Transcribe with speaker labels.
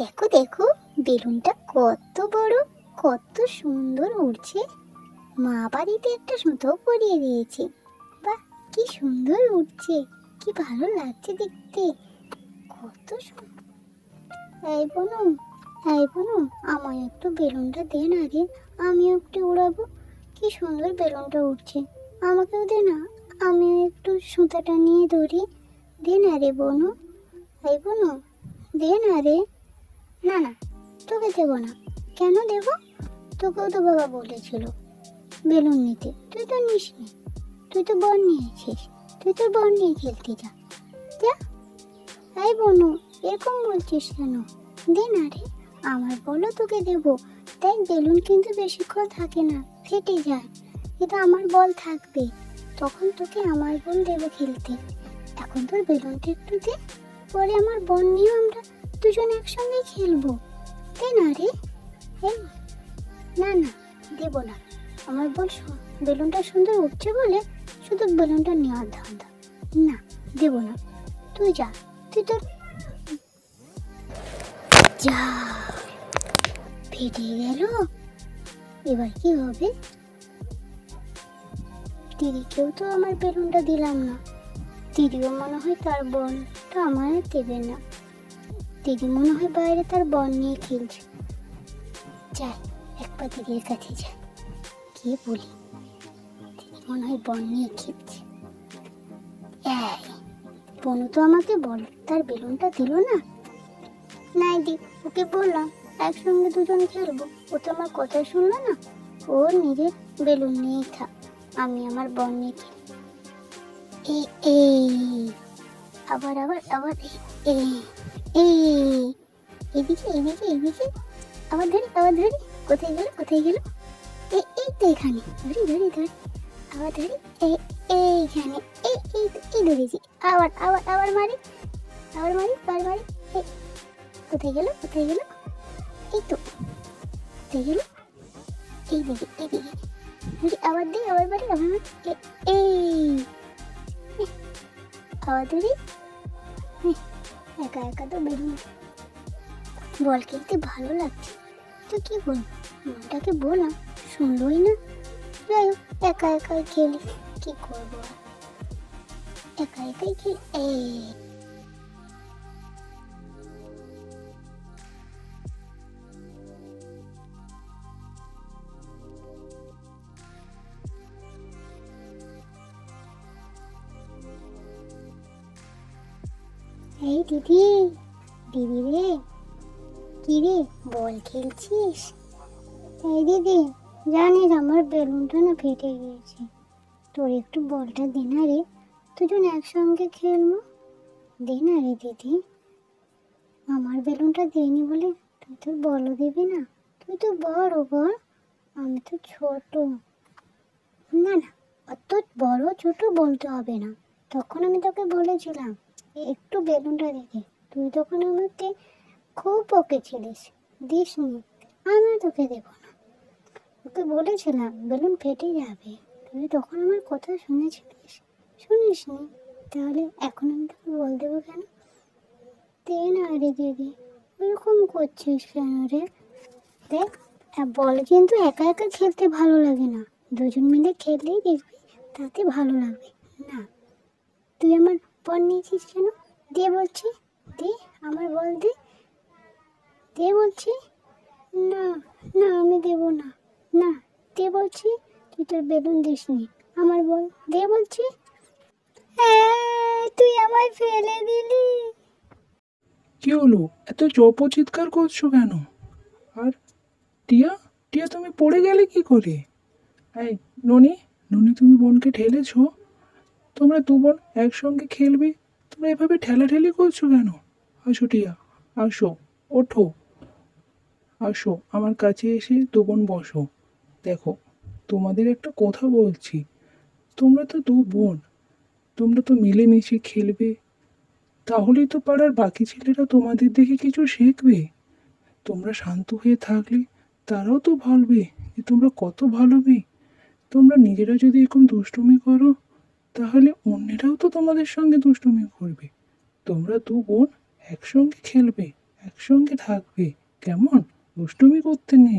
Speaker 1: দেখো দেখো, বেলুনটা কত বড়, কত সুন্দর উড়ছে। মা বাড়িতে একটা সুতো পরিয়ে দিয়েছে। বাহ, কি সুন্দর উড়ছে, কি ভালো লাগছে দেখতে, কত সুন্দর। এই বনু, এই বনু, আমায় একটু বেলুনটা দে না রে, আমিও একটু উড়াবো। কি সুন্দর বেলুনটা উঠছে, আমাকেও দে না, আমিও একটু সুতাটা নিয়ে ধরি। দে না রে বনু, এই বনু, দে না রে। না না, তোকে দেবো না। কেন দেবো? তোকেও তো বাবা বলেছিল বেলুন নিতে, তুই তো নিস নি। তুই তো বল নিয়েছিস, তুই তো বল নিয়ে খেলতে যা। যা। এই বনু, এরকম বলছিস কেন? দে না রে, আমার বলো তোকে দেবো। দেখ, বেলুন কিন্তু বেশিক্ষণ থাকে না, ফেটে যায়। কিন্তু আমার বল থাকবে, তখন তোকে আমার বল দেবো খেলতে। এখন তোর বেলুনটা একটু দে, পরে আমার বল নিয়ে আমরা দুজন একসঙ্গে খেলবো। দে না রে। এই, না না, দেবো না। আমার বল বেলুনটা সুন্দর উঠছে বলে শুধু বেলুনটা নেওয়ার ধান্দা। না, দেবো না। তুই যা, তুই তোর যা। ফেটে গেল, এবার কি হবে? দিদিকেও তো আমার বেলুনটা দিলাম না। দিদিও মনে হয় তার বলটা আমার দেবে না। দিদি মনে হয় বাইরে তার বল নিয়ে খেলছে। যাই, একবার দিদির কাছে যাই, কে বলি। দিদি মনে হয় বল নিয়ে খেলছে। এই, বনু তো আমাকে বল তার বেলুনটা দিল না। নাই দি, ওকে বললাম একসঙ্গে দুজন খেলবো, ও তো আমার কথা শুনলো না। ও নিজের বেলুন নিয়েই থাক, আমি আমার বল নিয়ে খেলি। এই এই, আবার আবার আবার, এই এই, এদিকে এদিকে এদিকে, আবার ধরি আবার ধরি। কোথায় গেল কোথায় গেল? এই তো এখানে, ধরি ধরি ধরি, আবার ধরি। এইখানে, এই এই এই ধরেছি। আবার আবার আবার মারি, আবার মারি আবার মারি। এই, কোথায় গেল কোথায় গেল? এই তো, কোথায় গেল? এইদিকে এইদিকে ধরি, আবার দিই আবার মারি আবার মারি। এই, আবার ধরি। একা একা তো বেলুন বল খেলতে ভালো লাগছে, তো কি বলবো, মনটাকে বললাম, শুনলোই না। যাই হোক, একা একাই খেলি, কি করবো আর, একা একাই খেলি। এই দিদি, দিদি রে, কি রে, বল খেলছিস? এই দিদি, জানিস আমার বেলুনটা না ফেটে গিয়েছে, তোর একটু বলটা দে না রে, দুজন একসঙ্গে খেলবো। দে না রে দিদি, আমার বেলুনটা দেয়নি বলে তুই তোর বলও দিবি না? তুই তো বড় বল, আমি তো ছোট। না না, অত বড় ছোট বলতে হবে না। তখন আমি তোকে বলেছিলাম একটু বেলুনটা দিতে, তুই তখন আমাকে খুব বকেছিলিস, দিস নি। আমি তোকে দেবো না, ওকে বলেছিলাম বেলুন ফেটে যাবে, তুই তখন আমার কথা শুনেছিলিস? শুনিস নি, তাহলে এখন আমি তোকে বল দেবো কেন? দে না রে দিদি, ওরকম করছিস কেন রে? দেখ, বল কিন্তু একা একা খেলতে ভালো লাগে না, দুজন মিলে খেললেই দেখবি তাতে ভালো লাগবে। না, তুই আমার বল নিয়েছিস কেন? দে বলছি, দে, আমার বল দে, দে বলছি। না না, আমি দেবো না। না, দে বলছি, তুই তোর বেলুন দিস নি, আমার বল দে বলছি। তুই আমায় ফেলে দিলি।
Speaker 2: কি হলো, এত জপ চিৎকার করছো কেন? আর টিয়া, টিয়া তুমি পড়ে গেলে কি করে? এই ননি, ননি তুমি বোনকে ঠেলেছো? তোমরা দু বোন একসঙ্গে খেলবে, তোমরা এভাবে ঠেলাঠেলি করছো কেন? আসো টিয়া, আসো, ওঠো, আসো আমার কাছে এসে দু বোন বসো। দেখো, তোমাদের একটা কথা বলছি, তোমরা তো দু বোন, তোমরা তো মিলেমিশে খেলবে, তাহলেই তো পাড়ার বাকি ছেলেরা তোমাদের দেখে কিছু শিখবে। তোমরা শান্ত হয়ে থাকলে তারাও তো ভাববে যে তোমরা কত ভালো মেয়ে। তোমরা নিজেরা যদি এরকম দুষ্টুমি করো, তাহলে অন্যেরাও তো তোমাদের সঙ্গে দুষ্টুমি করবে। তোমরা দু বোন একসঙ্গে খেলবে, একসঙ্গে থাকবে, কেমন? দুষ্টুমি করতে নেই।